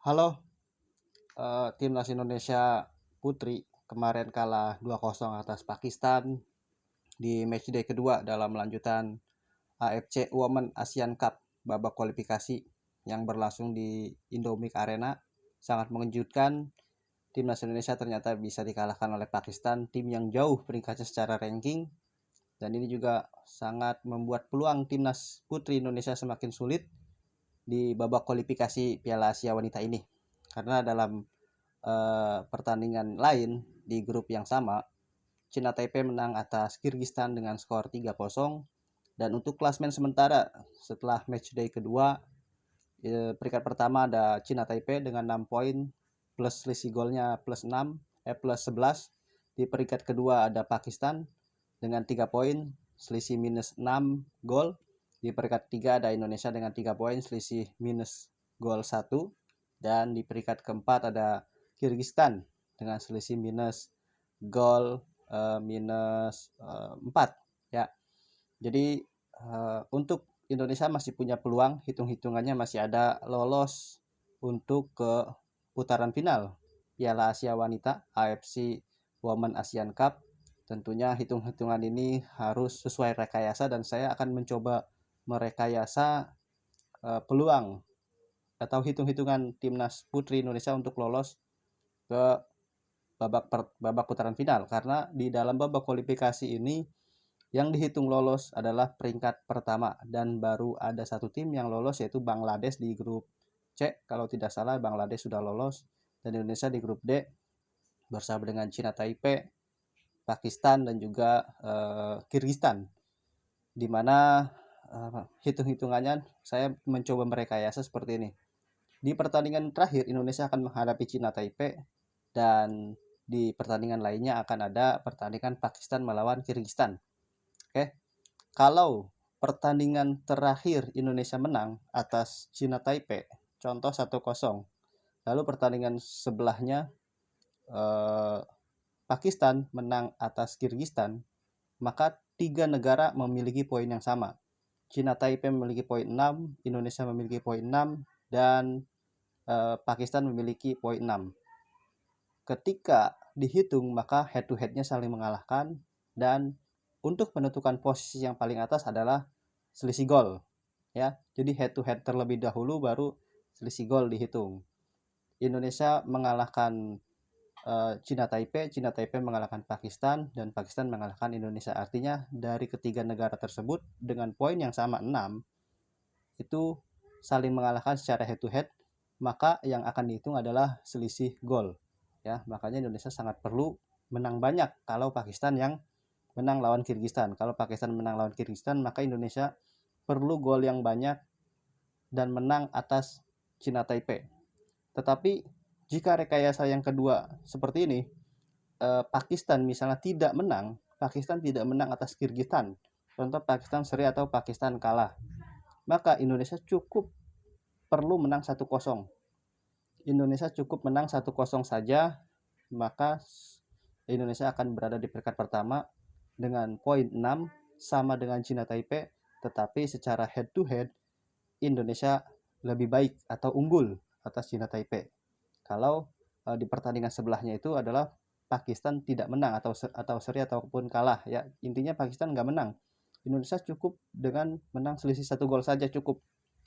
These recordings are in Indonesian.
Halo, timnas Indonesia Putri kemarin kalah 2-0 atas Pakistan di matchday kedua dalam lanjutan AFC Women Asian Cup babak kualifikasi yang berlangsung di Indomie Arena. Sangat mengejutkan, timnas Indonesia ternyata bisa dikalahkan oleh Pakistan, tim yang jauh peringkatnya secara ranking. Dan ini juga sangat membuat peluang timnas Putri Indonesia semakin sulit di babak kualifikasi Piala Asia Wanita ini. Karena dalam pertandingan lain di grup yang sama, Cina Taipei menang atas Kyrgyzstan dengan skor 3-0. Dan untuk klasmen sementara setelah matchday kedua, peringkat pertama ada Cina Taipei dengan 6 poin plus selisih golnya plus 11. Di peringkat kedua ada Pakistan dengan 3 poin selisih minus 6 gol. Di peringkat ketiga ada Indonesia dengan 3 poin selisih minus gol 1. Dan di peringkat keempat ada Kyrgyzstan dengan selisih minus gol minus 4 ya. Jadi untuk Indonesia masih punya peluang, hitung-hitungannya masih ada lolos untuk ke putaran final Piala Asia Wanita AFC Women Asian Cup. Tentunya hitung-hitungan ini harus sesuai rekayasa dan saya akan mencoba merekayasa peluang atau hitung-hitungan timnas putri Indonesia untuk lolos ke babak putaran final, karena di dalam babak kualifikasi ini yang dihitung lolos adalah peringkat pertama dan baru ada satu tim yang lolos, yaitu Bangladesh di grup C. Kalau tidak salah Bangladesh sudah lolos, dan Indonesia di grup D bersama dengan Cina Taipei, Pakistan dan juga Kyrgyzstan, di mana hitung-hitungannya saya mencoba merekayasa seperti ini. Di pertandingan terakhir Indonesia akan menghadapi Cina Taipei, dan di pertandingan lainnya akan ada pertandingan Pakistan melawan Kyrgyzstan. Oke. Kalau pertandingan terakhir Indonesia menang atas Cina Taipei, contoh 1-0, lalu pertandingan sebelahnya Pakistan menang atas Kyrgyzstan, maka tiga negara memiliki poin yang sama. Cina Taipei memiliki poin 6, Indonesia memiliki poin 6, dan Pakistan memiliki poin 6. Ketika dihitung, maka head to head-nya saling mengalahkan, dan untuk menentukan posisi yang paling atas adalah selisih gol ya. Jadi head to head terlebih dahulu baru selisih gol dihitung. Indonesia mengalahkan Cina Taipei mengalahkan Pakistan, dan Pakistan mengalahkan Indonesia. Artinya dari ketiga negara tersebut dengan poin yang sama 6 itu saling mengalahkan secara head to head, maka yang akan dihitung adalah selisih gol ya. Makanya Indonesia sangat perlu menang banyak kalau Pakistan yang menang lawan Kyrgyzstan. Kalau Pakistan menang lawan Kyrgyzstan, maka Indonesia perlu gol yang banyak dan menang atas Cina Taipei. Tetapi jika rekayasa yang kedua seperti ini, Pakistan misalnya Pakistan tidak menang atas Kyrgyzstan, contoh Pakistan seri atau Pakistan kalah, maka Indonesia cukup perlu menang 1-0. Indonesia cukup menang 1-0 saja, maka Indonesia akan berada di peringkat pertama dengan poin 6 sama dengan Cina Taipei, tetapi secara head to head Indonesia lebih baik atau unggul atas Cina Taipei. Kalau di pertandingan sebelahnya itu adalah Pakistan tidak menang atau seri ataupun kalah ya. Intinya Pakistan nggak menang. Indonesia cukup dengan menang selisih 1 gol saja cukup.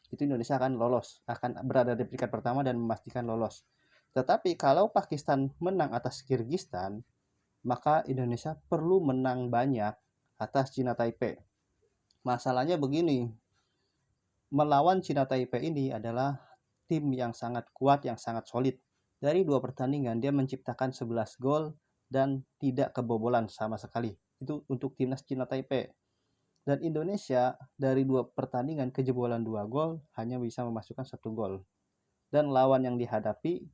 Itu Indonesia akan lolos, akan berada di peringkat pertama dan memastikan lolos. Tetapi kalau Pakistan menang atas Kyrgyzstan, maka Indonesia perlu menang banyak atas Cina Taipei. Masalahnya begini, melawan Cina Taipei ini adalah tim yang sangat kuat, yang sangat solid. Dari 2 pertandingan dia menciptakan 11 gol dan tidak kebobolan sama sekali. Itu untuk timnas Cina Taipei. Dan Indonesia dari 2 pertandingan kejebolan 2 gol hanya bisa memasukkan 1 gol. Dan lawan yang dihadapi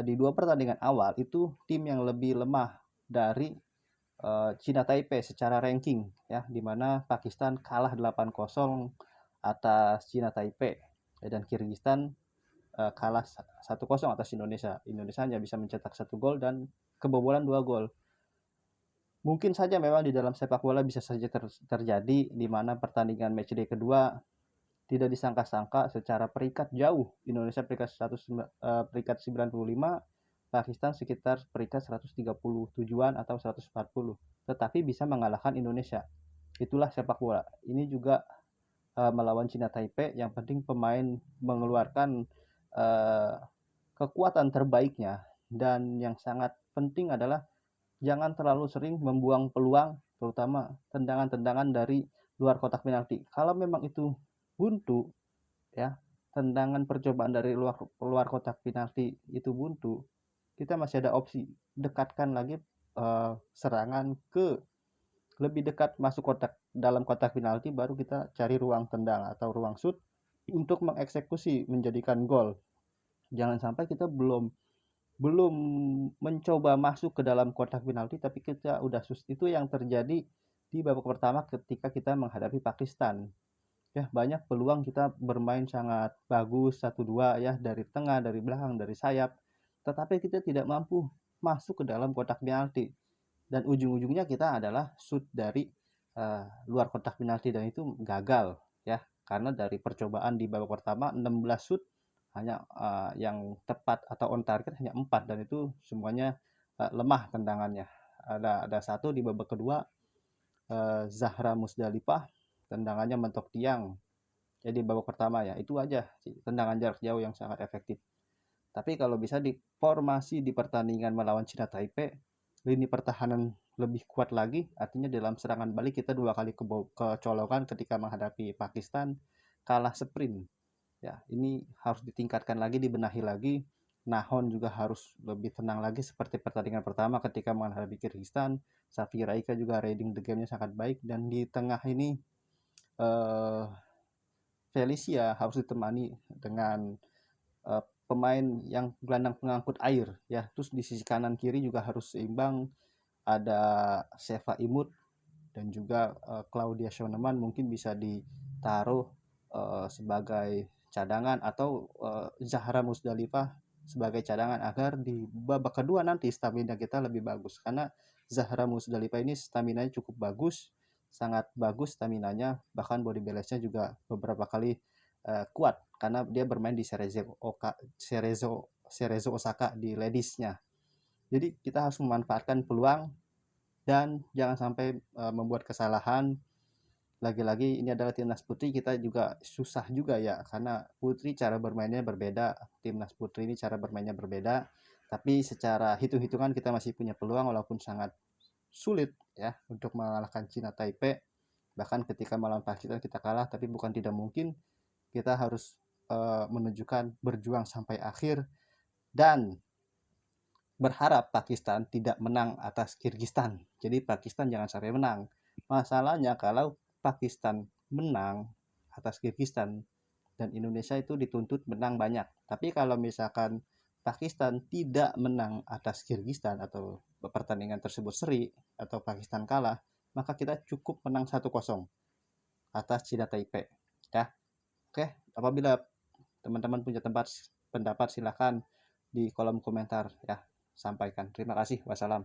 di 2 pertandingan awal itu tim yang lebih lemah dari Cina Taipei secara ranking ya, di mana Pakistan kalah 8-0 atas Cina Taipei, dan Kyrgyzstan kalah 1-0 atas Indonesia. Indonesia hanya bisa mencetak 1 gol dan kebobolan 2 gol. Mungkin saja memang di dalam sepak bola bisa saja terjadi di mana pertandingan matchday kedua Tidak disangka-sangka secara peringkat jauh, Indonesia peringkat 95, Pakistan sekitar peringkat 137-an atau 140, tetapi bisa mengalahkan Indonesia. Itulah sepak bola. Ini juga melawan Cina Taipei, yang penting pemain mengeluarkan kekuatan terbaiknya, dan yang sangat penting adalah jangan terlalu sering membuang peluang, terutama tendangan-tendangan dari luar kotak penalti. Kalau memang itu buntu, ya, tendangan percobaan dari luar kotak penalti itu buntu, kita masih ada opsi dekatkan lagi serangan ke lebih dekat masuk dalam kotak penalti, baru kita cari ruang tendang atau ruang shoot untuk mengeksekusi menjadikan gol. Jangan sampai kita belum belum mencoba masuk ke dalam kotak penalti tapi kita udah itu yang terjadi di babak pertama ketika kita menghadapi Pakistan. Ya, banyak peluang kita bermain sangat bagus 1-2 ya, dari tengah, dari belakang, dari sayap, tetapi kita tidak mampu masuk ke dalam kotak penalti, dan ujung-ujungnya kita adalah shoot dari luar kotak penalti, dan itu gagal ya, karena dari percobaan di babak pertama 16 shoot hanya yang tepat atau on target hanya 4, dan itu semuanya lemah tendangannya. Ada satu di babak kedua, Zahra Musdalifah, tendangannya mentok tiang. Jadi babak pertama ya itu aja sih, tendangan jarak jauh yang sangat efektif. Tapi kalau bisa di formasi di pertandingan melawan Cina Taipei, lini pertahanan lebih kuat lagi, artinya dalam serangan balik kita 2 kali kecolongan ketika menghadapi Pakistan, kalah sprint. Ya, ini harus ditingkatkan lagi, dibenahi lagi. Nahon juga harus lebih tenang lagi seperti pertandingan pertama ketika menghadapi Kyrgyzstan. Safi Raika juga reading the game-nya sangat baik, dan di tengah ini eh, Felicia harus ditemani dengan pemain yang gelandang pengangkut air ya. Terus di sisi kanan kiri juga harus seimbang, ada Seva Imut dan juga Claudia Schoenemann mungkin bisa ditaruh sebagai cadangan, atau Zahra Musdalifah sebagai cadangan, agar di babak kedua nanti stamina kita lebih bagus, karena Zahra Musdalifah ini staminanya cukup bagus, sangat bagus staminanya, bahkan body balance-nya juga beberapa kali kuat karena dia bermain di Cerezo Osaka di ladiesnya. Jadi kita harus memanfaatkan peluang dan jangan sampai membuat kesalahan. Lagi-lagi ini adalah timnas putri, kita juga susah juga ya, karena putri cara bermainnya berbeda, timnas putri ini cara bermainnya berbeda, tapi secara hitung-hitungan kita masih punya peluang walaupun sangat sulit ya untuk mengalahkan Cina Taipei. Bahkan ketika melawan Pakistan kita kalah, tapi bukan tidak mungkin, kita harus menunjukkan berjuang sampai akhir dan berharap Pakistan tidak menang atas Kyrgyzstan. Jadi Pakistan jangan sampai menang. Masalahnya kalau Pakistan menang atas Kyrgyzstan dan Indonesia itu dituntut menang banyak. Tapi kalau misalkan Pakistan tidak menang atas Kyrgyzstan atau pertandingan tersebut seri atau Pakistan kalah, maka kita cukup menang 1-0 atas Cina Taipei. Ya. Oke, apabila teman-teman punya pendapat silahkan di kolom komentar ya, sampaikan. Terima kasih. Wassalam.